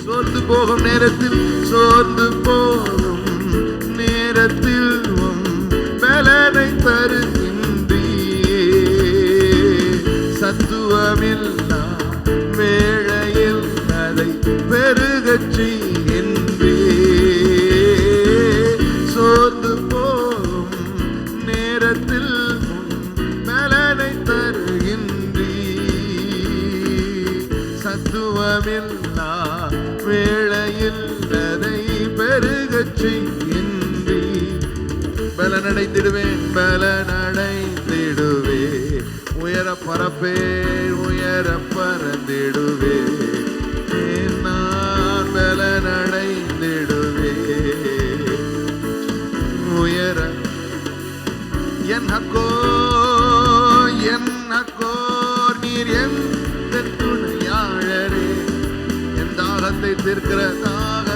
சோர்ந்து போகும் நேரத்தில் சோர்ந்து போகும் நேரத்தில் பலனை தருகின்றீ. சத்துவமில்லா வேளையில் அதை பெருகச் செய்கின்றீ. சோர்ந்து போகும் நேரத்தில் பலனை தருகின்றீ. சத்துவமில்லா வேளையில் அதை பெருகச் செய்கின்றீ. பலனடைந்திடுவேன் பலனடைந்திடுவே. உயர பரப்பே உயர பறந்திடுவே. நான் பலனடைந்திடுவே. உயர என் ஹக்கோ நீர் எந்த துணையாளரே. என் தாகத்தை தீர்க்கிற தாக